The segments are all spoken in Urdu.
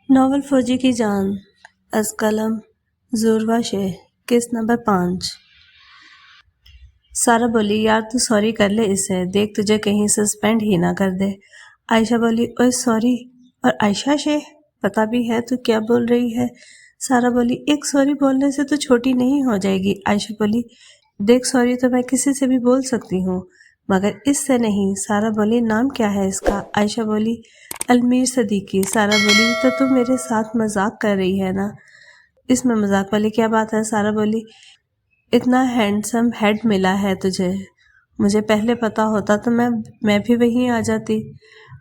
ناول فوجی کی جان از قلم ظوروا شیخ قسط نمبر 5۔ سارا بولی یار تو سوری کر لے اسے، دیکھ تجھے کہیں سسپینڈ ہی نہ کر دے۔ عائشہ بولی اوئے سوری، اور عائشہ شیخ پتہ بھی ہے تو کیا بول رہی ہے؟ سارا بولی ایک سوری بولنے سے تو چھوٹی نہیں ہو جائے گی۔ عائشہ بولی دیکھ سوری تو میں کسی سے بھی بول سکتی ہوں مگر اس سے نہیں۔ سارا بولی نام کیا ہے اس کا؟ عائشہ بولی المیر صدیقی۔ سارا بولی تو تم میرے ساتھ مذاق کر رہی ہے نا؟ اس میں مذاق والی کیا بات ہے؟ سارا بولی اتنا ہینڈسم ہیڈ ملا ہے تجھے، مجھے پہلے پتا ہوتا تو میں بھی وہیں آ جاتی۔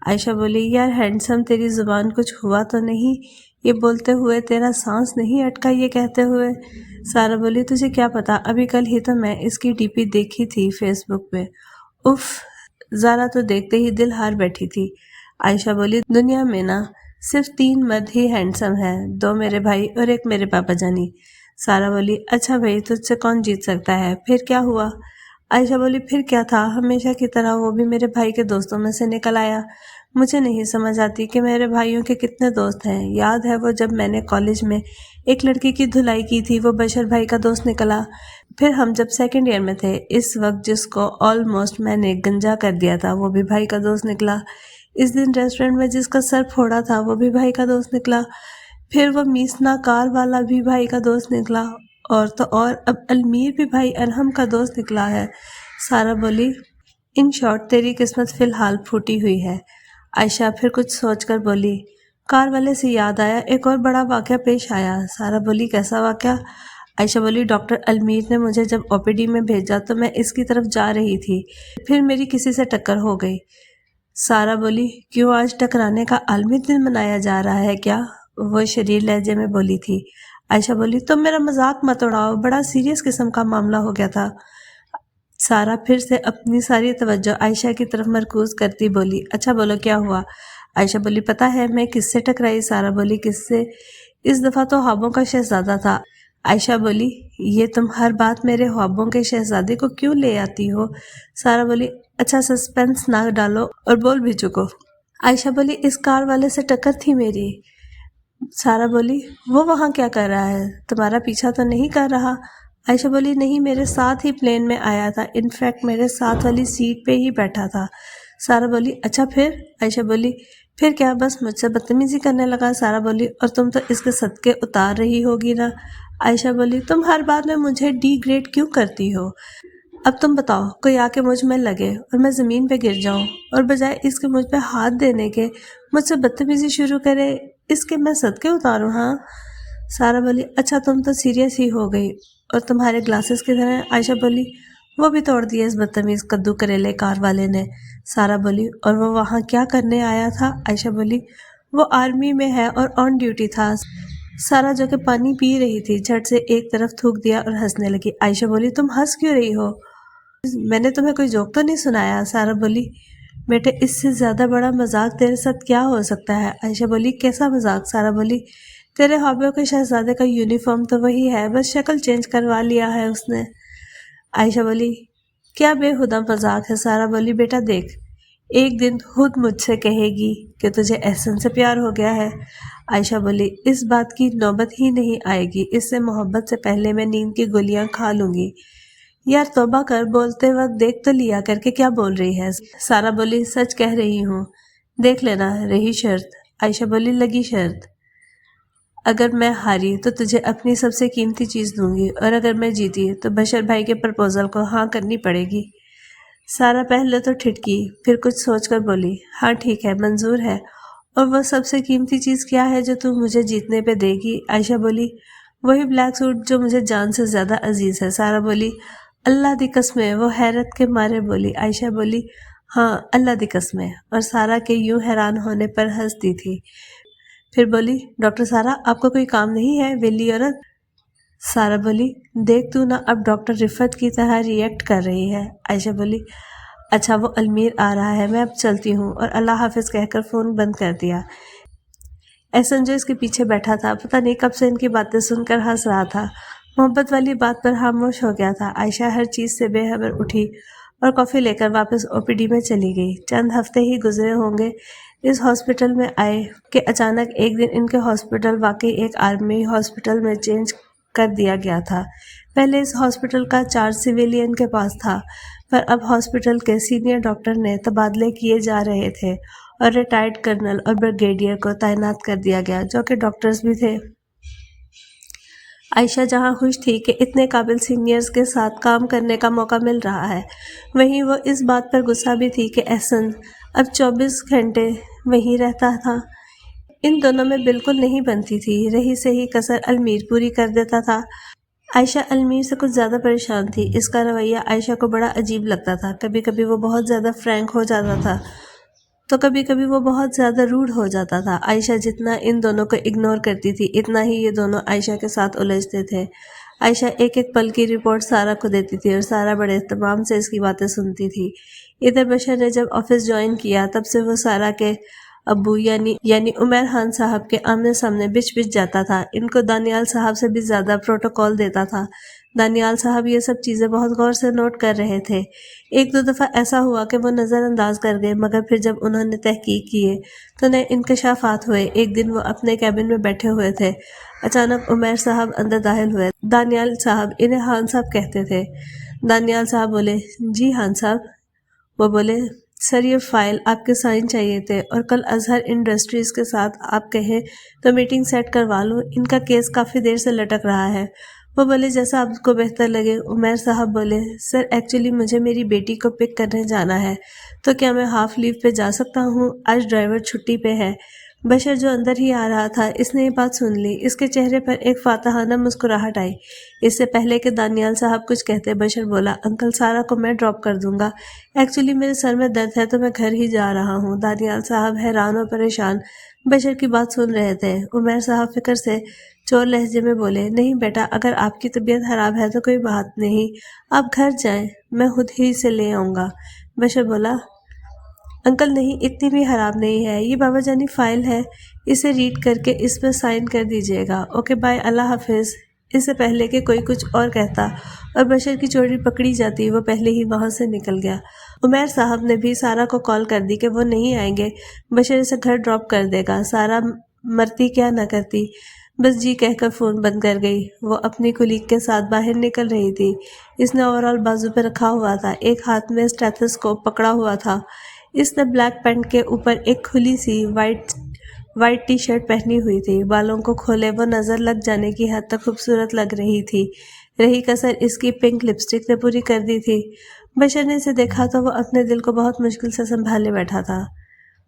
عائشہ بولی یار ہینڈسم تیری زبان کچھ ہوا تو نہیں یہ بولتے ہوئے، تیرا سانس نہیں اٹکا یہ کہتے ہوئے؟ سارا بولی تجھے کیا پتا، ابھی کل ہی تو میں اس کی ڈی پی دیکھی تھی فیس بک پہ، اف زارا تو دیکھتے ہی دل ہار بیٹھی تھی۔ عائشہ بولی دنیا میں نا صرف 3 مرد ہی ہینڈسم ہے، 2 میرے بھائی اور 1 میرے پاپا جانی۔ سارا بولی اچھا بھائی تجھ سے کون جیت سکتا ہے؟ پھر کیا ہوا؟ عائشہ بولی پھر کیا تھا، ہمیشہ کی طرح وہ بھی میرے بھائی کے دوستوں میں سے نکل آیا۔ مجھے نہیں سمجھ آتی کہ میرے بھائیوں کے کتنے دوست ہیں۔ یاد ہے وہ جب میں نے کالج میں ایک لڑکی کی دھلائی کی تھی وہ بشر بھائی کا دوست نکلا۔ پھر ہم جب سیکنڈ ایئر میں تھے اس وقت جس کو آلموسٹ میں نے گنجا کر دیا تھا وہ بھی بھائی کا دوست نکلا۔ اس دن ریسٹورنٹ میں جس کا سر پھوڑا تھا وہ بھی بھائی کا دوست نکلا۔ پھر وہ میسنا کار والا بھی بھائی کا دوست نکلا، اور تو اور اب المیر بھی بھائی ارحم کا دوست نکلا ہے۔ سارا بولی ان شارٹ تیری قسمت فی الحال پھوٹی ہوئی ہے۔ عائشہ پھر کچھ سوچ کر بولی کار والے سے یاد آیا ایک اور بڑا واقعہ پیش آیا۔ سارا بولی کیسا واقعہ؟ عائشہ بولی ڈاکٹر المیر نے مجھے جب او پی ڈی میں بھیجا تو میں اس کی طرف جا رہی تھی، پھر میری کسی سے ٹکر ہو گئی۔ سارا بولی کیوں آج ٹکرانے کا عالمی دن منایا جا رہا ہے کیا؟ وہ شریر لہجے میں بولی تھی۔ عائشہ بولی تم میرا مذاق مت اڑاؤ، بڑا سیریس قسم کا معاملہ ہو گیا تھا۔ سارا پھر سے اپنی ساری توجہ عائشہ کی طرف مرکوز کرتی بولی اچھا بولو کیا ہوا؟ عائشہ بولی پتہ ہے میں کس سے ٹکرائی؟ سارا بولی کس سے؟ اس دفعہ تو خوابوں کا شہزادہ تھا۔ عائشہ بولی یہ تم ہر بات میرے خوابوں کے شہزادے کو کیوں لے آتی ہو؟ سارا بولی اچھا سسپینس نہ ڈالو اور بول بھی چکو۔ عائشہ بولی اس کار والے سے ٹکر تھی میری۔ سارا بولی وہ وہاں کیا کر رہا ہے، تمہارا پیچھا تو نہیں کر رہا؟ عائشہ بولی نہیں میرے ساتھ ہی پلین میں آیا تھا، انفیکٹ میرے ساتھ والی سیٹ پہ ہی بیٹھا تھا۔ سارا بولی اچھا پھر؟ عائشہ بولی پھر کیا بس مجھ سے بدتمیزی کرنے لگا۔ سارا بولی اور تم تو اس کے صدقے اتار رہی ہوگی نا؟ عائشہ بولی تم ہر بات میں مجھے ڈی گریڈ کیوں کرتی ہو؟ اب تم بتاؤ کوئی آ کے مجھ میں لگے اور میں زمین پہ گر جاؤں اور بجائے اس کے مجھ پہ ہاتھ دینے کے مجھ سے بدتمیزی شروع کرے، اس کے میں صدقے اتاروں؟ ہاں؟ سارا بولی اچھا تم تو سیریس ہی ہو گئی، اور تمہارے گلاسز کدھر ہیں؟ عائشہ بولی وہ بھی توڑ دیے اس بدتمیز کدو کریلے کار والے نے۔ سارا بولی اور وہ وہاں کیا کرنے آیا تھا؟ عائشہ بولی وہ آرمی میں ہے اور آن ڈیوٹی تھا۔ سارا جو کہ پانی پی رہی تھی جھٹ سے ایک طرف تھوک دیا اور ہنسنے لگی۔ عائشہ بولی تم ہنس کیوں رہی ہو؟ میں نے تمہیں کوئی جوک تو نہیں سنایا؟ سارا بولی بیٹے اس سے زیادہ بڑا مذاق تیرے ساتھ کیا ہو سکتا ہے؟ عائشہ بولی کیسا مذاق؟ سارا بولی تیرے خوابوں کے شہزادے کا یونیفارم تو وہی ہے، بس شکل چینج کروا لیا ہے اس نے۔ عائشہ بولی کیا بے ہدا مذاق ہے؟ سارا بولی بیٹا دیکھ ایک دن خود مجھ سے کہے گی کہ تجھے احسن سے پیار ہو گیا ہے۔ عائشہ بولی اس بات کی نوبت ہی نہیں آئے گی، اس سے محبت سے پہلے میں نیند کی گولیاں کھا لوں گی۔ یار توبہ کر، بولتے وقت دیکھ تو لیا کر کے کیا بول رہی ہے۔ سارا بولی سچ کہہ رہی ہوں، دیکھ لینا رہی شرط۔ عائشہ بولی لگی شرط؟ اگر میں ہاری تو تجھے اپنی سب سے قیمتی چیز دوں گی، اور اگر میں جیتی تو بشر بھائی کے پرپوزل کو ہاں کرنی پڑے گی۔ سارا پہلے تو ٹھٹکی، پھر کچھ سوچ کر بولی ہاں ٹھیک ہے منظور ہے، اور وہ سب سے قیمتی چیز کیا ہے جو تم مجھے جیتنے پہ دے گی؟ عائشہ بولی وہی بلیک سوٹ جو مجھے جان سے زیادہ عزیز ہے۔ سارا بولی اللہ دی قسمیں، وہ حیرت کے مارے بولی۔ عائشہ بولی ہاں اللہ دی قسمیں، اور سارا کے یوں حیران ہونے پر ہنس دی تھی۔ پھر بولی ڈاکٹر سارا آپ کو کوئی کام نہیں ہے ویلی عورت؟ سارا بولی دیکھ تو نہ اب ڈاکٹر رفت کی طرح ری ایکٹ کر رہی ہے۔ عائشہ بولی اچھا وہ المیر آ رہا ہے، میں اب چلتی ہوں، اور اللہ حافظ کہہ کر فون بند کر دیا۔ احسن جو اس کے پیچھے بیٹھا تھا پتہ نہیں کب سے ان کی باتیں سن کر ہنس رہا تھا، محبت والی بات پر خاموش ہو گیا تھا۔ عائشہ ہر چیز سے بے خبر اٹھی اور کافی لے کر واپس OPD میں چلی گئی۔ چند ہفتے ہی گزرے ہوں گے اس ہاسپٹل میں آئے کہ اچانک ایک دن ان کے ہاسپٹل واقعی ایک آرمی ہاسپٹل میں چینج کر دیا گیا تھا۔ پہلے اس ہاسپٹل کا چارج سویلین کے پاس تھا، پر اب ہاسپٹل کے سینئر ڈاکٹر نے تبادلے کیے جا رہے تھے اور ریٹائرڈ کرنل اور بریگیڈیئر کو تعینات کر دیا گیا جو کہ ڈاکٹرز بھی تھے۔ عائشہ جہاں خوش تھی کہ اتنے قابل سینئرز کے ساتھ کام کرنے کا موقع مل رہا ہے، وہیں وہ اس بات پر غصہ بھی تھی کہ احسن اب 24 گھنٹے وہیں رہتا تھا۔ ان دونوں میں بالکل نہیں بنتی تھی، رہی سہی کسر المیر پوری کر دیتا تھا۔ عائشہ المیر سے کچھ زیادہ پریشان تھی۔ اس کا رویہ عائشہ کو بڑا عجیب لگتا تھا۔ کبھی کبھی وہ بہت زیادہ فرینک ہو جاتا تھا تو کبھی کبھی وہ بہت زیادہ روڈ ہو جاتا تھا۔ عائشہ جتنا ان دونوں کو اگنور کرتی تھی اتنا ہی یہ دونوں عائشہ کے ساتھ الجھتے تھے۔ عائشہ ایک ایک پل کی رپورٹ سارہ کو دیتی تھی اور سارہ بڑے اہتمام سے اس کی باتیں سنتی تھی۔ ادھر بشر نے جب آفس جوائن کیا تب سے وہ سارہ کے ابو یعنی عمیر خان صاحب کے آمنے سامنے بچ جاتا تھا۔ ان کو دانیال صاحب سے بھی زیادہ پروٹوکول دیتا تھا۔ دانیال صاحب یہ سب چیزیں بہت غور سے نوٹ کر رہے تھے۔ ایک دو دفعہ ایسا ہوا کہ وہ نظر انداز کر گئے، مگر پھر جب انہوں نے تحقیق کیے تو نئے انکشافات ہوئے۔ ایک دن وہ اپنے کیبن میں بیٹھے ہوئے تھے، اچانک عمیر صاحب اندر داخل ہوئے۔ دانیال صاحب انہیں خان صاحب کہتے تھے۔ دانیال صاحب بولے، جی خان صاحب۔ وہ بولے، سر یہ فائل آپ کے سائن چاہیے تھے اور کل اظہر انڈسٹریز کے ساتھ آپ کہیں تو میٹنگ سیٹ کروا لوں، ان کا کیس کافی دیر سے لٹک رہا ہے۔ وہ بولے، جیسا آپ کو بہتر لگے۔ عمیر صاحب بولے، سر ایکچولی مجھے میری بیٹی کو پک کرنے جانا ہے تو کیا میں ہاف لیو پہ جا سکتا ہوں؟ آج ڈرائیور چھٹی پہ ہے۔ بشر جو اندر ہی آ رہا تھا اس نے یہ بات سن لی۔ اس کے چہرے پر ایک فاتحانہ مسکراہٹ آئی۔ اس سے پہلے کہ دانیال صاحب کچھ کہتے بشر بولا، انکل سارہ کو میں ڈراپ کر دوں گا، ایکچولی میرے سر میں درد ہے تو میں گھر ہی جا رہا ہوں۔ دانیال صاحب حیران اور پریشان بشر کی بات سن رہے تھے۔ عمیر صاحب فکر سے چور لہجے میں بولے، نہیں بیٹا، اگر آپ کی طبیعت خراب ہے تو کوئی بات نہیں، آپ گھر جائیں، میں خود ہی سے لے آؤں گا۔ بشر بولا، انکل نہیں، اتنی بھی خراب نہیں ہے، یہ بابا جانی فائل ہے، اسے ریڈ کر کے اس پہ سائن کر دیجیے گا۔ اوکے بائے، اللہ حافظ۔ اس سے پہلے کہ کوئی کچھ اور کہتا اور بشر کی چوٹی پکڑی جاتی، وہ پہلے ہی وہاں سے نکل گیا۔ عمیر صاحب نے بھی سارہ کو کال کر دی کہ وہ نہیں آئیں گے، بشر اسے گھر ڈراپ کر دے گا۔ سارہ مرتی کیا نہ کرتی، بس جی کہہ کر فون بند کر گئی۔ وہ اپنی کولیگ کے ساتھ باہر نکل رہی تھی۔ اس نے اوور آل بازو پہ رکھا ہوا تھا، ایک ہاتھ میں اسٹیتھوسکوپ پکڑا ہوا تھا۔ اس نے بلیک پینٹ کے اوپر ایک کھلی سی وائٹ ٹی شرٹ پہنی ہوئی تھی۔ بالوں کو کھولے وہ نظر لگ جانے کی حد تک خوبصورت لگ رہی تھی۔ رہی کسر اس کی پنک لپسٹک نے پوری کر دی تھی۔ بشر نے اسے دیکھا تو وہ اپنے دل کو بہت مشکل سے سنبھالے بیٹھا تھا۔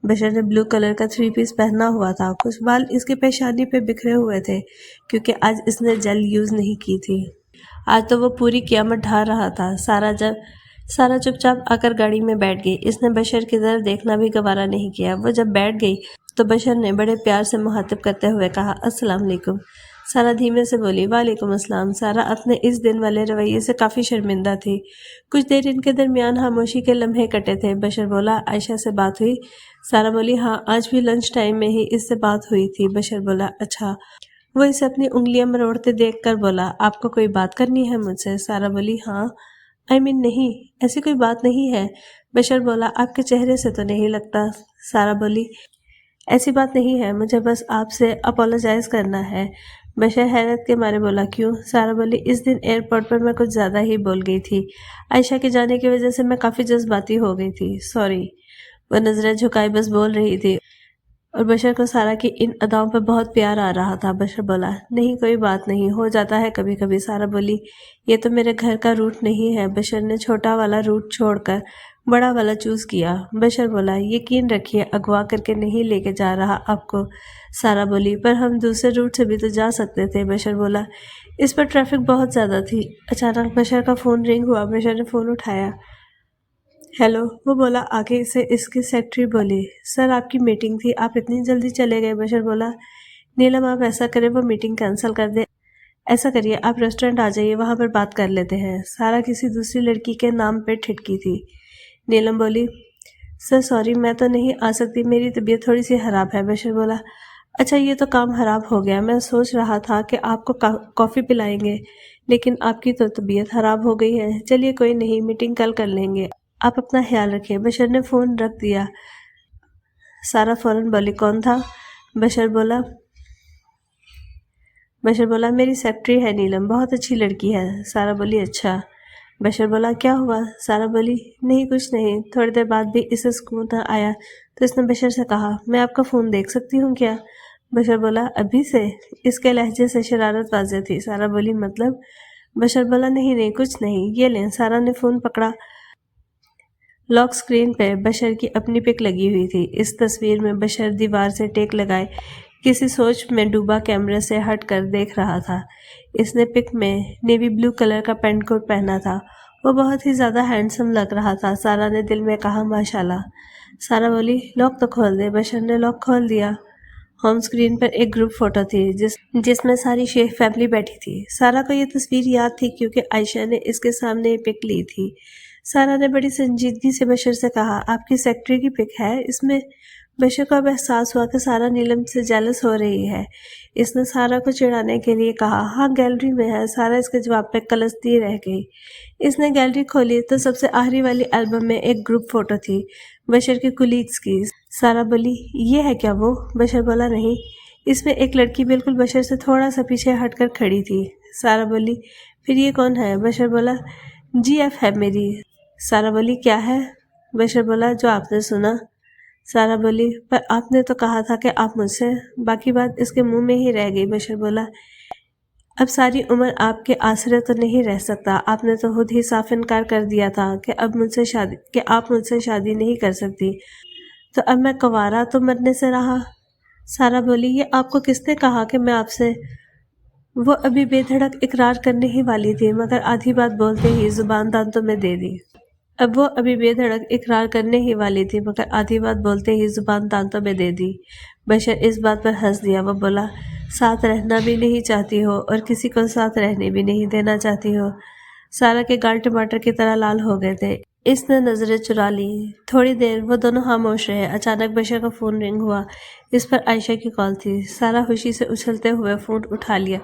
بشر نے بلو کلر کا 3 پیس پہنا ہوا تھا۔ کچھ بال اس کے پیشانی پہ بکھرے ہوئے تھے کیونکہ آج اس نے جیل یوز نہیں کی تھی۔ آج تو وہ پوری قیامت ڈھا رہا تھا۔ سارہ چپ چاپ آ کر گاڑی میں بیٹھ گئی۔ اس نے بشر کی طرف دیکھنا بھی گوارا نہیں کیا۔ وہ جب بیٹھ گئی تو بشر نے بڑے پیار سے مخاطب کرتے ہوئے کہا، السلام علیکم۔ سارہ دھیمے سے بولی، وعلیکم السلام۔ سارہ اپنے اس دن والے رویے سے کافی شرمندہ تھی۔ کچھ دیر ان کے درمیان خاموشی کے لمحے کٹے تھے۔ بشر بولا، عائشہ سے بات ہوئی؟ سارہ بولی، ہاں، آج بھی لنچ ٹائم میں ہی اس سے بات ہوئی تھی۔ بشر بولا، اچھا۔ وہ اسے اپنی انگلیاں مروڑتے دیکھ کر بولا، آپ کو کوئی بات کرنی ہے مجھ سے؟ سارہ بولی، ہاں۔ نہیں، ایسی کوئی بات نہیں ہے۔ بشر بولا، آپ کے چہرے سے تو نہیں لگتا۔ سارہ بولی، ایسی بات نہیں ہے، مجھے بس آپ سے اپولوجائز کرنا ہے۔ بشر حیرت کے مارے بولا، کیوں؟ سارہ بولی، اس دن ایئرپورٹ پر میں کچھ زیادہ ہی بول گئی تھی۔ عائشہ کے جانے کی وجہ سے میں کافی جذباتی ہو گئی تھی، سوری۔ وہ نظریں جھکائے بس بول رہی تھی اور بشر کو سارہ کی ان اداؤں پہ بہت پیار آ رہا تھا۔ بشر بولا، نہیں، کوئی بات نہیں، ہو جاتا ہے کبھی کبھی۔ سارہ بولی، یہ تو میرے گھر کا روٹ نہیں ہے۔ بشر نے چھوٹا والا روٹ چھوڑ کر بڑا والا چوز کیا۔ بشر بولا، یقین رکھیے اغوا کر کے نہیں لے کے جا رہا آپ کو۔ سارہ بولی، پر ہم دوسرے روٹ سے بھی تو جا سکتے تھے۔ بشر بولا، اس پر ٹریفک بہت زیادہ تھی۔ اچانک بشر کا فون رنگ ہوا۔ بشر نے فون اٹھایا۔ ہیلو، وہ بولا۔ آگے سے اس کی سیکرٹری بولی، سر آپ کی میٹنگ تھی، آپ اتنی جلدی چلے گئے؟ بشر بولا، نیلم آپ ایسا کریں وہ میٹنگ کینسل کر دیں، ایسا کریے آپ ریسٹورنٹ آ جائیے، وہاں پر بات کر لیتے ہیں۔ سارہ کسی دوسری لڑکی کے نام پہ ٹھٹکی تھی۔ نیلم بولی، سر سوری، میں تو نہیں آ سکتی، میری طبیعت تھوڑی سی خراب ہے۔ بشر بولا، اچھا یہ تو کام خراب ہو گیا، میں سوچ رہا تھا کہ آپ کو کافی پلائیں گے، لیکن آپ کی تو طبیعت خراب ہو گئی ہے۔ چلیے کوئی نہیں، میٹنگ کل کر لیں گے۔ آپ اپنا خیال رکھیں۔ بشر نے فون رکھ دیا۔ سارا فوراً بولی کون تھا؟ بشر بولا میری سیکرٹری ہے نیلم، بہت اچھی لڑکی ہے۔ سارا بولی اچھا۔ بشر بولا کیا ہوا؟ سارا بولی نہیں کچھ نہیں۔ تھوڑی دیر بعد بھی اسے سکون نہ آیا تو اس نے بشر سے کہا میں آپ کا فون دیکھ سکتی ہوں کیا؟ بشر بولا ابھی سے؟ اس کے لہجے سے شرارت واضح تھی۔ سارا بولی مطلب؟ بشر بولا نہیں کچھ نہیں، یہ لیں۔ سارا نے فون پکڑا۔ لاک سکرین پہ بشر کی اپنی پک لگی ہوئی تھی۔ اس تصویر میں بشر دیوار سے ٹیک لگائے کسی سوچ میں ڈوبا کیمرے سے ہٹ کر دیکھ رہا تھا۔ اس نے پک میں نیوی بلو کلر کا پینٹ کوٹ پہنا تھا۔ وہ بہت ہی زیادہ ہینڈسم لگ رہا تھا۔ سارا نے دل میں کہا ماشاءاللہ۔ سارا بولی لاک تو کھول دے۔ بشر نے لاک کھول دیا۔ ہوم سکرین پر ایک گروپ فوٹو تھی جس میں ساری شیخ فیملی بیٹھی تھی۔ سارا کو یہ تصویر یاد تھی کیونکہ عائشہ نے اس کے سامنے یہ پک لی تھی۔ سارا نے بڑی سنجیدگی سے بشر سے کہا آپ کی سیکرٹری کی پک ہے اس میں؟ بشر کو اب احساس ہوا کہ سارا نیلم سے جیلس ہو رہی ہے۔ اس نے سارا کو چڑھانے کے لیے کہا ہاں گیلری میں ہے۔ سارا اس کے جواب پہ کلستی رہ گئی۔ اس نے گیلری کھولی تو سب سے آخری والی البم میں ایک گروپ فوٹو تھی بشر کے کولیگز کی۔ سارا بولی یہ ہے کیا وہ؟ بشر بولا نہیں۔ اس میں ایک لڑکی بالکل بشر سے تھوڑا سا پیچھے ہٹ کر کھڑی تھی۔ سارا بولی پھر یہ کون ہے؟ بشر بولا جی ایف ہے میری۔ سارا بولی کیا ہے؟ بشر بولا جو آپ نے سنا۔ سارا بولی پر آپ نے تو کہا تھا کہ آپ مجھ سے۔ باقی بات اس کے منہ میں ہی رہ گئی۔ بشر بولا اب ساری عمر آپ کے آسرے تو نہیں رہ سکتا۔ آپ نے تو خود ہی صاف انکار کر دیا تھا کہ آپ مجھ سے شادی نہیں کر سکتی، تو اب میں کنوارا تو مرنے سے رہا۔ سارا بولی یہ آپ کو کس نے کہا کہ میں آپ سے؟ وہ ابھی بے دھڑک اقرار کرنے ہی والی تھی مگر آدھی بات بولتے ہی زبان دانتوں میں دے دی۔ بشر اس بات پر ہنس دیا۔ وہ بولا ساتھ رہنا بھی نہیں چاہتی ہو اور کسی کو ساتھ رہنے بھی نہیں دینا چاہتی ہو۔ سارا کے گال ٹماٹر کی طرح لال ہو گئے تھے۔ اس نے نظریں چرا لی۔ تھوڑی دیر وہ دونوں خاموش رہے۔ اچانک بشر کا فون رنگ ہوا۔ اس پر عائشہ کی کال تھی۔ سارا خوشی سے اچھلتے ہوئے فون اٹھا لیا۔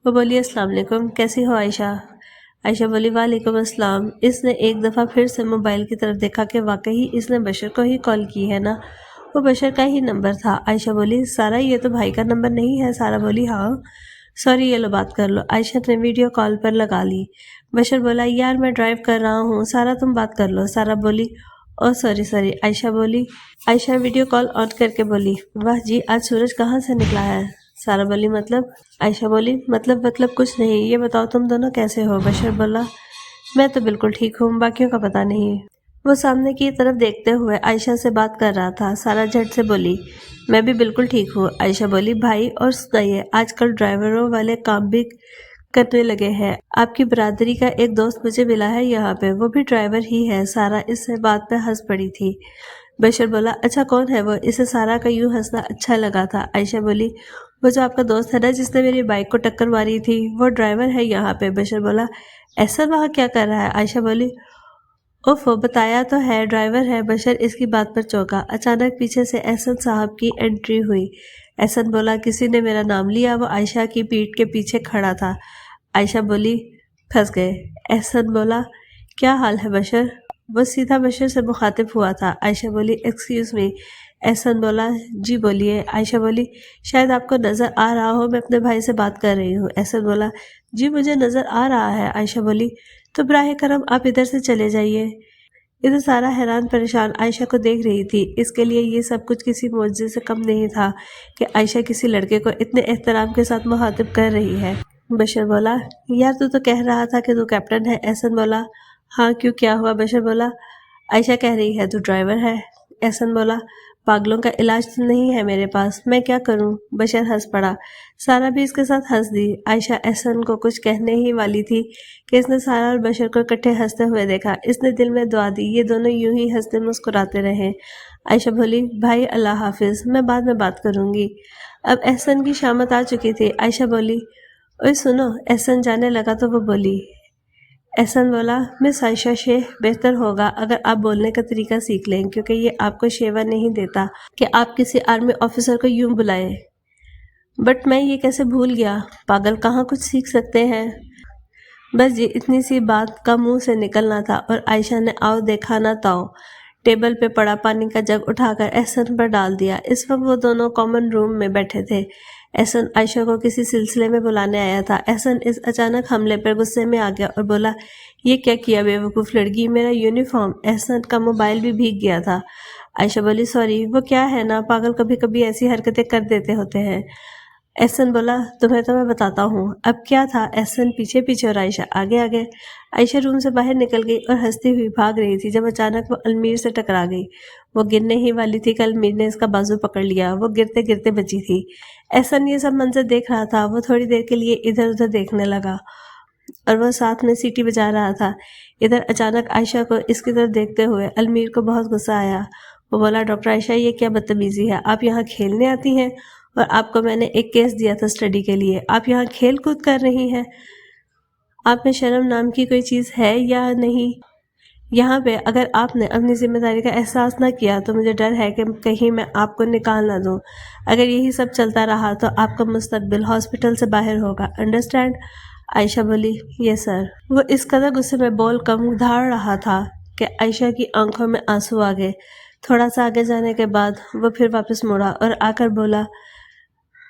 وہ بولی السلام علیکم، کیسی ہو عائشہ؟ عائشہ بولی وعلیکم السلام۔ اس نے ایک دفعہ پھر سے موبائل کی طرف دیکھا کہ واقعی اس نے بشر کو ہی کال کی ہے نا، وہ بشر کا ہی نمبر تھا۔ عائشہ بولی سارا یہ تو بھائی کا نمبر نہیں ہے؟ سارا بولی ہاں۔ سوری یہ لو بات کر لو۔ عائشہ نے ویڈیو کال پر لگا لی۔ بشر بولا یار میں ڈرائیو کر رہا ہوں، سارا تم بات کر لو۔ سارا بولی او سوری۔ عائشہ ویڈیو کال آن کر کے بولی واہ جی آج سورج کہاں سے نکلا ہے؟ سارا بولی مطلب؟ عائشہ بولی مطلب کچھ نہیں، یہ بتاؤ تم دونوں کیسے ہو؟ بشر بولا میں تو بالکل ٹھیک ہوں، باقیوں کا پتہ نہیں۔ وہ سامنے کی طرف دیکھتے ہوئے عائشہ سے بات کر رہا تھا۔ سارا جھٹ سے بولی میں بھی بالکل ٹھیک ہوں۔ عائشہ بولی بھائی اور سنائیے، آج کل ڈرائیوروں والے کام بھی کرنے لگے ہیں۔ آپ کی برادری کا ایک دوست مجھے ملا ہے یہاں پہ، وہ بھی ڈرائیور ہی ہے۔ سارا اس سے بات پہ ہنس پڑی تھی۔ بشر بولا اچھا کون ہے وہ؟ اسے سارا کا یوں ہنسنا اچھا لگا تھا۔ عائشہ بولی وہ جو آپ کا دوست ہے نا جس نے میری بائک کو ٹکر ماری تھی، وہ ڈرائیور ہے یہاں پہ۔ بشر بولا احسن وہاں کیا کر رہا ہے؟ عائشہ بولی اوف بتایا تو ہے ڈرائیور ہے۔ بشر اس کی بات پر چونکا۔ اچانک پیچھے سے احسن صاحب کی انٹری ہوئی۔ احسن بولا کسی نے میرا نام لیا؟ وہ عائشہ کی پیٹھ کے پیچھے کھڑا تھا۔ عائشہ بولی پھنس گئے۔ احسن بولا کیا حال ہے بشر؟ وہ سیدھا بشر سے مخاطب ہوا تھا۔ عائشہ بولی ایکسکیوز می۔ احسن بولا جی بولیے۔ عائشہ بولی شاید آپ کو نظر آ رہا ہو میں اپنے بھائی سے بات کر رہی ہوں۔ احسن بولا جی مجھے نظر آ رہا ہے۔ عائشہ بولی تو براہ کرم آپ ادھر سے چلے جائیے۔ ادھر سارا حیران پریشان عائشہ کو دیکھ رہی تھی۔ اس کے لیے یہ سب کچھ کسی معجزے سے کم نہیں تھا کہ عائشہ کسی لڑکے کو اتنے احترام کے ساتھ مخاطب کر رہی ہے۔ بشر بولا یار تو کہہ رہا تھا کہ تو کیپٹن ہے۔ احسن بولا ہاں کیوں کیا ہوا؟ بشر بولا عائشہ کہہ رہی ہے تو ڈرائیور ہے۔ احسن بولا پاگلوں کا علاج تو نہیں ہے میرے پاس، میں کیا کروں؟ بشر ہنس پڑا۔ سارا بھی اس کے ساتھ ہنس دی۔ عائشہ احسن کو کچھ کہنے ہی والی تھی کہ اس نے سارا اور بشر کو اکٹھے ہنستے ہوئے دیکھا۔ اس نے دل میں دعا دی یہ دونوں یوں ہی ہنستے مسکراتے رہے۔ عائشہ بولی بھائی اللہ حافظ، میں بعد میں بات کروں گی۔ اب احسن کی شامت آ چکی تھی۔ عائشہ بولی اوے سنو۔ احسن جانے لگا تو وہ بولی احسن بولا مس عائشہ شیخ بہتر ہوگا اگر آپ بولنے کا طریقہ سیکھ لیں، کیونکہ یہ آپ کو شیوا نہیں دیتا کہ آپ کسی آرمی آفیسر کو یوں بلائیں۔ بٹ میں یہ کیسے بھول گیا؟ پاگل کہاں کچھ سیکھ سکتے ہیں؟ بس یہ اتنی سی بات کا منہ سے نکلنا تھا اور عائشہ نے آؤ دیکھا نہ تاؤ ٹیبل پہ پڑا پانی کا جگ اٹھا کر احسن پر ڈال دیا۔ اس وقت وہ دونوں کامن روم میں بیٹھے تھے۔ احسن عائشہ کو کسی سلسلے میں بلانے آیا تھا۔ احسن اس اچانک حملے پر غصے میں آ گیا اور بولا، یہ کیا کیا بے وقوف لڑکی، میرا یونیفارم۔ احسن کا موبائل بھی بھیگ گیا تھا۔ عائشہ بولی، سوری، وہ کیا ہے نا، پاگل کبھی کبھی ایسی حرکتیں کر دیتے ہوتے ہیں۔ احسن بولا، تمہیں تو میں بتاتا ہوں۔ اب کیا تھا؟ احسن پیچھے پیچھے اور عائشہ آگے آگے۔ عائشہ روم سے باہر نکل گئی اور ہنستی ہوئی بھاگ رہی تھی جب اچانک وہ المیر سے ٹکرا گئی۔ وہ گرنے ہی والی تھی کہ المیر نے اس کا بازو پکڑ لیا۔ وہ گرتے گرتے بچی تھی۔ احسن یہ سب منظر دیکھ رہا تھا۔ وہ تھوڑی دیر کے لیے ادھر ادھر دیکھنے لگا اور وہ ساتھ میں سیٹی بجا رہا تھا۔ ادھر اچانک عائشہ کو اس کی طرف دیکھتے ہوئے المیر کو بہت غصہ آیا۔ وہ بولا، ڈاکٹر عائشہ، یہ کیا بدتمیزی ہے؟ آپ یہاں کھیلنے آتی ہیں اور آپ کو میں نے ایک کیس دیا تھا اسٹڈی کے لیے، آپ یہاں کھیل کود کر رہی ہیں؟ آپ میں شرم نام کی کوئی چیز ہے یا نہیں؟ یہاں پہ اگر آپ نے اپنی ذمہ داری کا احساس نہ کیا تو مجھے ڈر ہے کہ کہیں میں آپ کو نکال نہ دوں۔ اگر یہی سب چلتا رہا تو آپ کا مستقبل ہاسپٹل سے باہر ہوگا، انڈرسٹینڈ؟ عائشہ بولی، یس سر۔ وہ اس قدر غصے میں بول کم دھاڑ رہا تھا کہ عائشہ کی آنکھوں میں آنسو آ گئے۔ تھوڑا سا آگے جانے کے بعد وہ پھر واپس مڑا اور آ کر بولا،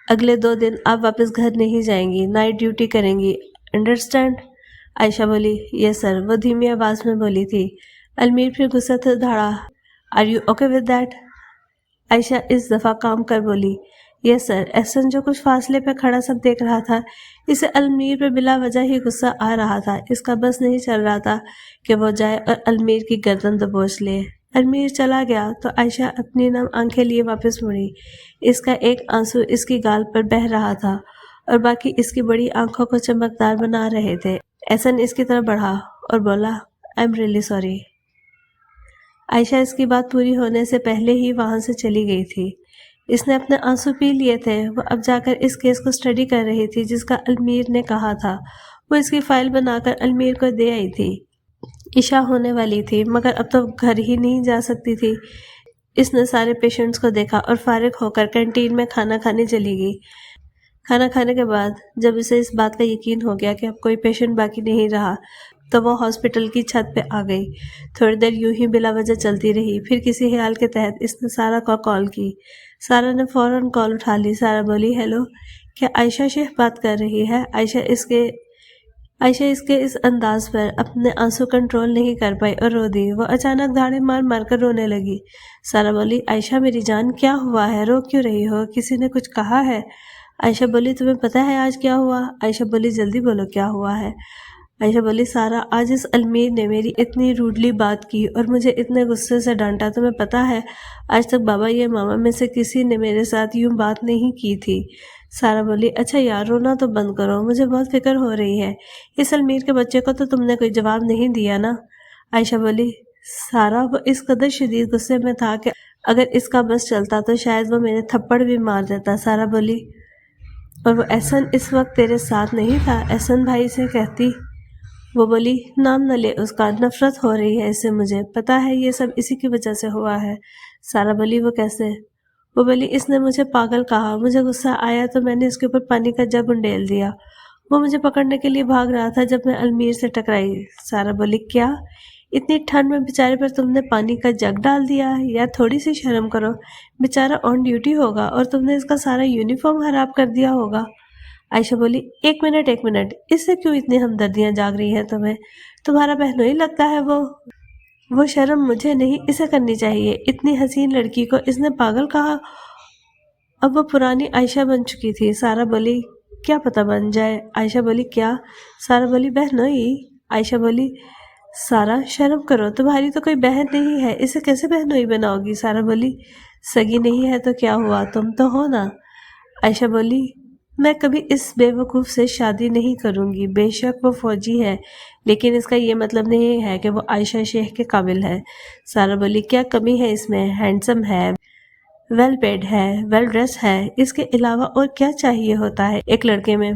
اگلے 2 دن آپ واپس گھر نہیں جائیں گی، نائٹ ڈیوٹی کریں گی، انڈرسٹینڈ؟ عائشہ بولی، یس سر، وہ دھیمی آواز میں بولی تھی۔ المیر پھر غصے سے دھاڑا، are you okay with that? Ayesha اس دفعہ کام کر بولی، یس سر۔ احسن جو کچھ فاصلے پہ کھڑا سب دیکھ رہا تھا، اسے المیر پہ بلا وجہ ہی غصہ آ رہا تھا۔ اس کا بس نہیں چل رہا تھا کہ وہ جائے اور المیر کی گردن دبوچ لے۔ المیر چلا گیا تو عائشہ اپنی نم آنکھیں لیے واپس مڑی۔ اس کا ایک آنسو اس کی گال پر بہہ رہا تھا اور باقی اس کی بڑی آنکھوں کو چمکدار بنا رہے تھے۔ احسن اس کی طرف بڑھا اور بولا، آئی ایم ریئلی سوری۔ عائشہ اس کی بات پوری ہونے سے پہلے ہی وہاں سے چلی گئی تھی۔ اس نے اپنے آنسو پی لیے تھے۔ وہ اب جا کر اس کیس کو اسٹڈی کر رہی تھی جس کا المیر نے کہا تھا۔ وہ اس کی فائل بنا کر المیر کو دے آئی تھی۔ عشاء ہونے والی تھی مگر اب تو گھر ہی نہیں جا سکتی تھی۔ اس نے سارے پیشنٹس کو دیکھا اور فارغ ہو کر کینٹین میں کھانا کھانے چلی گئی۔ کھانا کھانے کے بعد جب اسے اس بات کا یقین ہو گیا کہ اب کوئی پیشنٹ باقی نہیں رہا تو وہ ہاسپٹل کی چھت پہ آ گئی۔ تھوڑی دیر یوں ہی بلا وجہ چلتی رہی۔ پھر کسی خیال کے تحت اس نے سارہ کو کال کی۔ سارہ نے فوراً کال اٹھا لی۔ سارہ بولی، ہیلو، کیا عائشہ شیخ بات کر رہی ہے؟ عائشہ اس کے اس انداز پر اپنے آنسو کنٹرول نہیں کر پائی اور رو دی۔ وہ اچانک دھاڑے مار مار کر رونے لگی۔ سارہ بولی، عائشہ میری جان، کیا ہوا ہے؟ رو کیوں رہی ہو؟ کسی نے کچھ کہا ہے؟ عائشہ بولی، تمہیں پتہ ہے آج کیا ہوا؟ عائشہ بولی، جلدی بولو کیا ہوا ہے؟ عائشہ بولی، سارہ، آج اس المیر نے میری اتنی روڈلی بات کی اور مجھے اتنے غصے سے ڈانٹا، تمہیں پتہ ہے آج تک بابا یا ماما میں سے کسی نے میرے ساتھ یوں بات نہیں کی تھی۔ سارہ بولی، اچھا یار، رونا تو بند کرو، مجھے بہت فکر ہو رہی ہے۔ اس المیر کے بچے کو تو تم نے کوئی جواب نہیں دیا نا؟ عائشہ بولی، سارہ، وہ اس قدر شدید غصے میں تھا کہ اگر اس کا بس چلتا تو شاید وہ میرے تھپڑ بھی مار دیتا۔ سارہ بولی، اور وہ احسن اس وقت تیرے ساتھ نہیں تھا؟ احسن بھائی سے کہتی۔ وہ بولی، نام نہ لے اس کا، نفرت ہو رہی ہے اس سے مجھے، پتہ ہے یہ سب اسی کی وجہ سے ہوا ہے۔ سارہ بولی، وہ کیسے؟ وہ بولی، اس نے مجھے پاگل کہا، مجھے غصہ آیا تو میں نے اس کے اوپر پانی کا جگ انڈیل دیا۔ وہ مجھے پکڑنے کے لیے بھاگ رہا تھا جب میں المیر سے ٹکرائی۔ سارہ بولی، کیا اتنی ٹھنڈ میں بیچارے پر تم نے پانی کا جگ ڈال دیا؟ یار تھوڑی سی شرم کرو، بیچارہ آن ڈیوٹی ہوگا اور تم نے اس کا سارا یونیفارم خراب کر دیا ہوگا۔ عائشہ بولی، ایک منٹ، اس سے کیوں اتنی ہمدردیاں جاگ رہی ہیں تمہیں؟ تمہارا بہنوئی لگتا ہے وہ شرم مجھے نہیں اسے کرنی چاہیے۔ اتنی حسین لڑکی کو اس نے پاگل کہا۔ اب وہ پرانی عائشہ بن چکی تھی۔ سارہ بولی، کیا پتہ بن جائے؟ عائشہ بولی، کیا؟ سارہ بولی، بہنوئی۔ عائشہ بولی، سارہ شرم کرو، تمہاری تو کوئی بہن نہیں ہے، اسے کیسے بہنوئی بناؤ گی؟ سارہ بولی، سگی نہیں ہے تو کیا ہوا، تم تو ہو نا؟ عائشہ بولی، میں کبھی اس بے وقوف سے شادی نہیں کروں گی، بے شک وہ فوجی ہے لیکن اس کا یہ مطلب نہیں ہے کہ وہ عائشہ شیخ کے قابل ہے۔ سارہ بولی، کیا کمی ہے اس میں؟ ہینڈسم ہے، ویل پیڈ ہے، ویل ڈریس ہے، اس کے علاوہ اور کیا چاہیے ہوتا ہے ایک لڑکے میں؟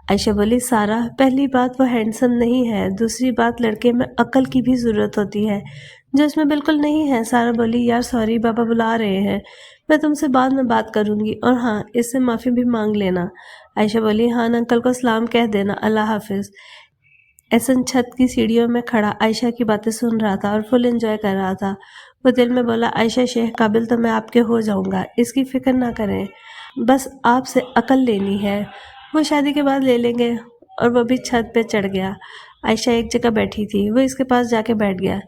عائشہ بولی، سارہ، پہلی بات وہ ہینڈسم نہیں ہے، دوسری بات لڑکے میں عقل کی بھی ضرورت ہوتی ہے، جو اس میں بالکل نہیں ہے۔ سارہ بولی یار سوری، بابا بلا رہے ہیں، میں تم سے بعد میں بات کروں گی، اور ہاں اس سے معافی بھی مانگ لینا۔ عائشہ بولی ہاں انکل کو سلام کہہ دینا، اللہ حافظ۔ احسن چھت کی سیڑھیوں میں کھڑا عائشہ کی باتیں سن رہا تھا اور فل انجوائے کر رہا تھا۔ وہ دل میں بولا عائشہ شیخ قابل تو میں آپ کے ہو جاؤں گا، اس کی فکر نہ کریں، بس آپ سے عقل لینی ہے، وہ شادی کے بعد لے لیں گے۔ اور وہ بھی چھت پہ چڑھ گیا۔ عائشہ ایک جگہ بیٹھی تھی، وہ اس کے پاس جا کے بیٹھ گیا۔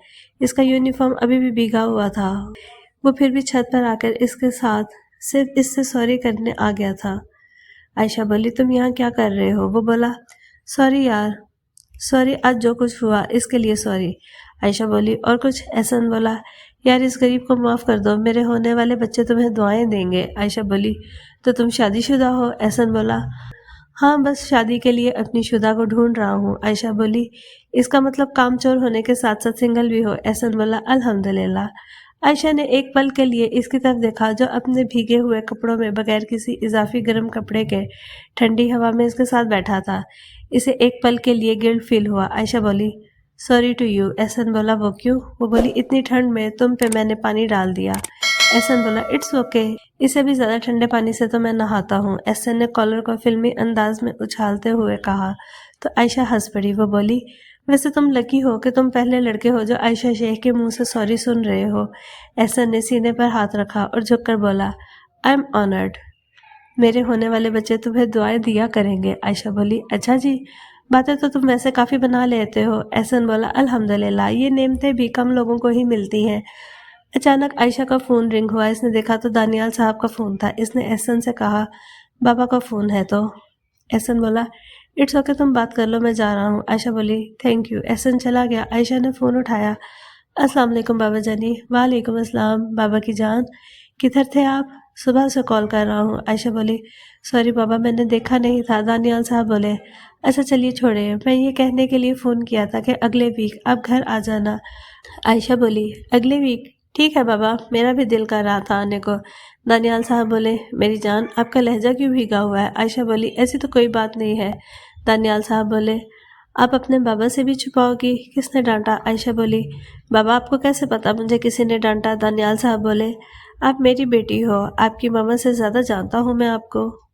اس کا یونیفارم ابھی بھی بھیگا ہوا تھا، وہ پھر بھی چھت پر آ کر اس کے ساتھ صرف اس سے سوری کرنے آ گیا تھا۔ عائشہ بولی تم یہاں کیا کر رہے ہو؟ وہ بولا سوری یار، سوری آج جو کچھ ہوا اس کے لیے سوری۔ عائشہ بولی اور کچھ؟ احسن بولا یار اس غریب کو معاف کر دو، میرے ہونے والے بچے تمہیں دعائیں دیں گے۔ عائشہ بولی تو تم شادی شدہ ہو؟ احسن بولا ہاں بس شادی کے لیے اپنی شدہ کو ڈھونڈ رہا ہوں۔ عائشہ بولی اس کا مطلب کام چور ہونے کے ساتھ ساتھ سنگل بھی ہو؟ احسن بولا الحمدللہ۔ عائشہ نے ایک پل کے لیے اس کی طرف دیکھا جو اپنے بھیگے ہوئے کپڑوں میں بغیر کسی اضافی گرم کپڑے کے ٹھنڈی ہوا میں اس کے ساتھ بیٹھا تھا۔ اسے ایک پل کے لیے گلٹ فیل ہوا۔ عائشہ بولی سوری ٹو یو۔ احسن بولا وہ کیوں؟ وہ بولی اتنی ٹھنڈ میں تم پہ میں نے پانی ڈال دیا۔ احسن بولا اٹس اوکے، اس سے بھی زیادہ ٹھنڈے پانی سے تو میں نہاتا ہوں۔ احسن نے کالر کو فلمی انداز میں اچھالتے ہوئے کہا تو عائشہ ہنس پڑی۔ وہ بولی ویسے تم لکی ہو کہ تم پہلے لڑکے ہو جو عائشہ شیخ کے منہ سے سوری سن رہے ہو۔ احسن نے سینے پر ہاتھ رکھا اور جھک کر بولا آئی ایم آنرڈ، میرے ہونے والے بچے تمہیں دعائیں دیا کریں گے۔ عائشہ بولی اچھا جی، باتیں تو تم ویسے کافی بنا لیتے ہو۔ احسن بولا الحمدللہ، یہ نعمتیں بھی کم لوگوں کو ہی ملتی ہیں۔ اچانک عائشہ کا فون رنگ ہوا، اس نے دیکھا تو دانیال صاحب کا فون تھا۔ اس نے احسن سے کہا بابا کا فون ہے تو؟ احسن بولا اٹس اوکے تم بات کر لو، میں جا رہا ہوں۔ عائشہ بولی تھینک یو۔ احسن چلا گیا۔ عائشہ نے فون اٹھایا السلام علیکم بابا جانی۔ وعلیکم السلام بابا کی جان، کدھر تھے آپ؟ صبح سے کال کر رہا ہوں۔ عائشہ بولی سوری بابا میں نے دیکھا نہیں تھا۔ دانیال صاحب بولے اچھا چلیے چھوڑے، میں یہ کہنے کے لیے فون کیا تھا کہ اگلے ویک آپ گھر آ جانا۔ عائشہ بولی اگلے ویک ٹھیک ہے بابا، میرا بھی دل کر رہا تھا آنے کو۔ دانیال صاحب بولے میری جان آپ کا لہجہ کیوں بھیگا ہوا ہے؟ عائشہ بولی ایسی تو کوئی بات نہیں ہے۔ دانیال صاحب بولے آپ اپنے بابا سے بھی چھپاؤ گی؟ کس نے ڈانٹا؟ عائشہ بولی بابا آپ کو کیسے پتا مجھے کسی نے ڈانٹا؟ دانیال صاحب بولے آپ میری بیٹی ہو، آپ کی ماما سے زیادہ جانتا ہوں میں آپ کو۔